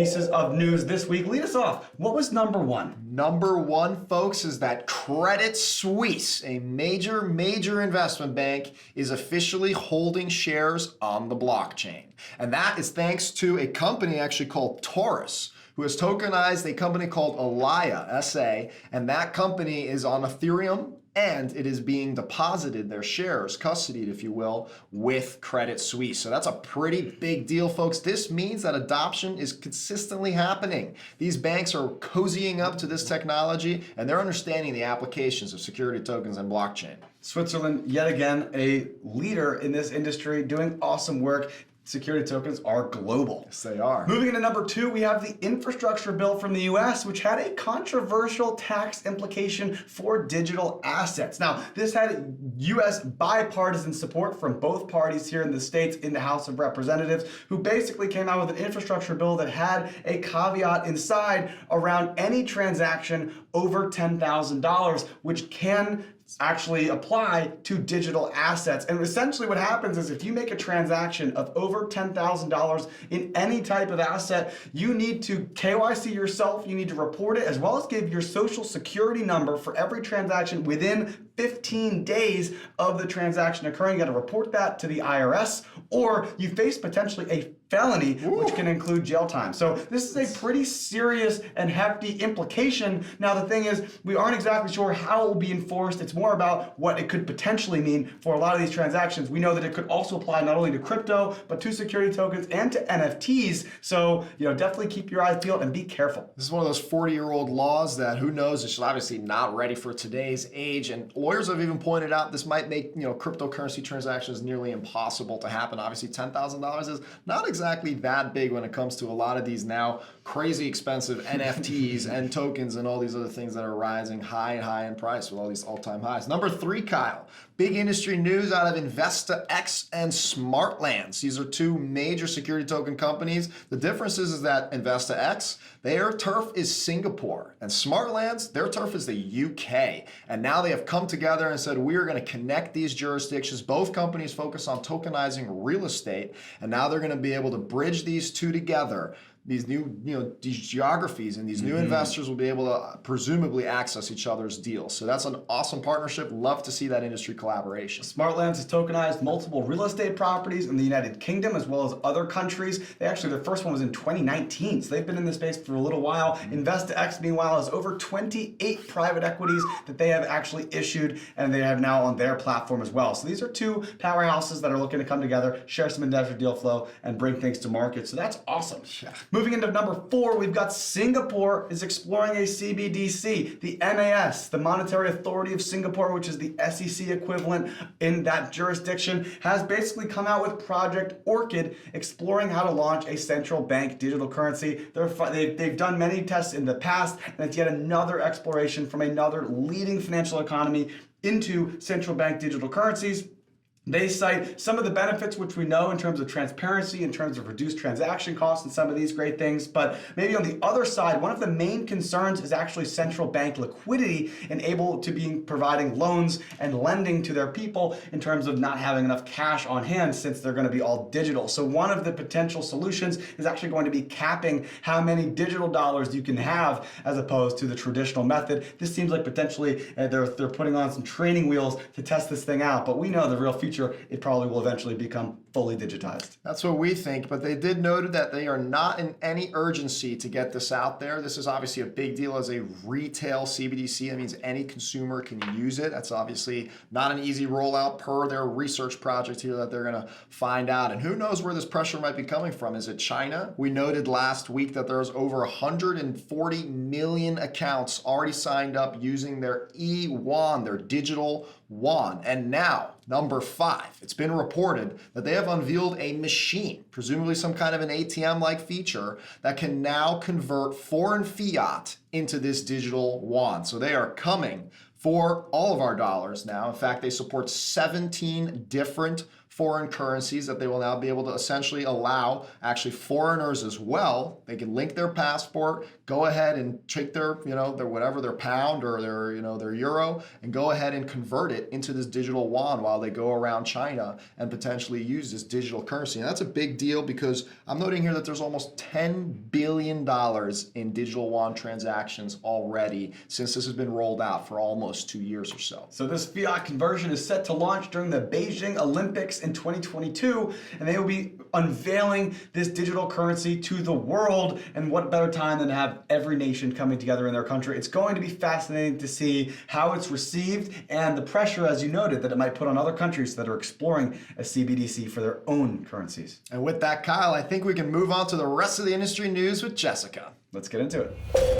pieces of news this week. Lead us off. What was number one? Number one, folks, is that Credit Suisse, a major investment bank, is officially holding shares on the blockchain. And that is thanks to a company actually called Taurus, who has tokenized a company called Alaya, SA, and that company is on Ethereum, and it is being deposited, their shares, custodied, if you will, with Credit Suisse. So that's a pretty big deal, folks. This means that adoption is consistently happening. These banks are cozying up to this technology, and they're understanding the applications of security tokens and blockchain. Switzerland, yet again, a leader in this industry, doing awesome work. Security tokens are global. Yes, they are. Moving into number two, we have the infrastructure bill from the US, which had a controversial tax implication for digital assets. Now, this had US bipartisan support from both parties here in the States in the House of Representatives, who basically came out with an infrastructure bill that had a caveat inside around any transaction over $10,000, which can actually apply to digital assets. And essentially what happens is if you make a transaction of over $10,000 in any type of asset, you need to KYC yourself, you need to report it, as well as give your social security number for every transaction within 15 days of the transaction occurring. You got to report that to the IRS, or you face potentially a felony, which can include jail time. So this is a pretty serious and hefty implication. Now the thing is, we aren't exactly sure how it will be enforced. It's more about what it could potentially mean for a lot of these transactions. We know that it could also apply not only to crypto, but to security tokens and to NFTs. So, definitely keep your eyes peeled and be careful. This is one of those 40-year-old laws that who knows, it's obviously not ready for today's age. And lawyers have even pointed out this might make, cryptocurrency transactions nearly impossible to happen. Obviously, $10,000 is not exactly that big when it comes to a lot of these now crazy expensive NFTs and tokens and all these other things that are rising high in price with all these all-time highs. Number three, Kyle, big industry news out of InvestaX and Smartlands. These are two major security token companies. The difference is that InvestaX, their turf is Singapore, and Smartlands, their turf is the UK. And now they have come together and said, we are going to connect these jurisdictions. Both companies focus on tokenizing real estate, and now they're going to be able to bridge these two together. These new, these geographies and these new investors will be able to presumably access each other's deals. So that's an awesome partnership. Love to see that industry collaboration. Smartlands has tokenized multiple real estate properties in the United Kingdom as well as other countries. Their first one was in 2019, so they've been in this space for a little while. InvestaX, meanwhile, has over 28 private equities that they have actually issued, and they have now on their platform as well. So these are two powerhouses that are looking to come together, share some industry deal flow, and bring things to market. So that's awesome. Yeah. Moving into number four, we've got Singapore is exploring a CBDC. The MAS, the Monetary Authority of Singapore, which is the SEC equivalent in that jurisdiction, has basically come out with Project Orchid, exploring how to launch a central bank digital currency. They've done many tests in the past, and it's yet another exploration from another leading financial economy into central bank digital currencies. They cite some of the benefits which we know in terms of transparency, in terms of reduced transaction costs and some of these great things. But maybe on the other side, one of the main concerns is actually central bank liquidity and able to be providing loans and lending to their people in terms of not having enough cash on hand since they're going to be all digital. So one of the potential solutions is actually going to be capping how many digital dollars you can have as opposed to the traditional method. This seems like potentially they're putting on some training wheels to test this thing out, but we know the real future, it probably will eventually become fully digitized. That's what we think, but they did note that they are not in any urgency to get this out there. This is obviously a big deal as a retail CBDC. That means any consumer can use it. That's obviously not an easy rollout per their research project here that they're going to find out. And who knows where this pressure might be coming from. Is it China? We noted last week that there's over 140 million accounts already signed up using their e-yuan, their digital yuan. And now, number 5, it's been reported that they have unveiled a machine, presumably some kind of an ATM-like feature, that can now convert foreign fiat into this digital yuan. So they are coming for all of our dollars now. In fact, they support 17 different foreign currencies that they will now be able to essentially allow actually foreigners as well. They can link their passport, go ahead and take their, their whatever, their pound or their, their euro, and go ahead and convert it into this digital yuan while they go around China and potentially use this digital currency. And that's a big deal because I'm noting here that there's almost $10 billion in digital yuan transactions already since this has been rolled out for almost 2 years or so. So this fiat conversion is set to launch during the Beijing Olympics in 2022, and they will be unveiling this digital currency to the world. And what better time than to have every nation coming together in their country? It's going to be fascinating to see how it's received and the pressure, as you noted, that it might put on other countries that are exploring a CBDC for their own currencies. And with that, Kyle, I think we can move on to the rest of the industry news with Jessica. Let's get into it.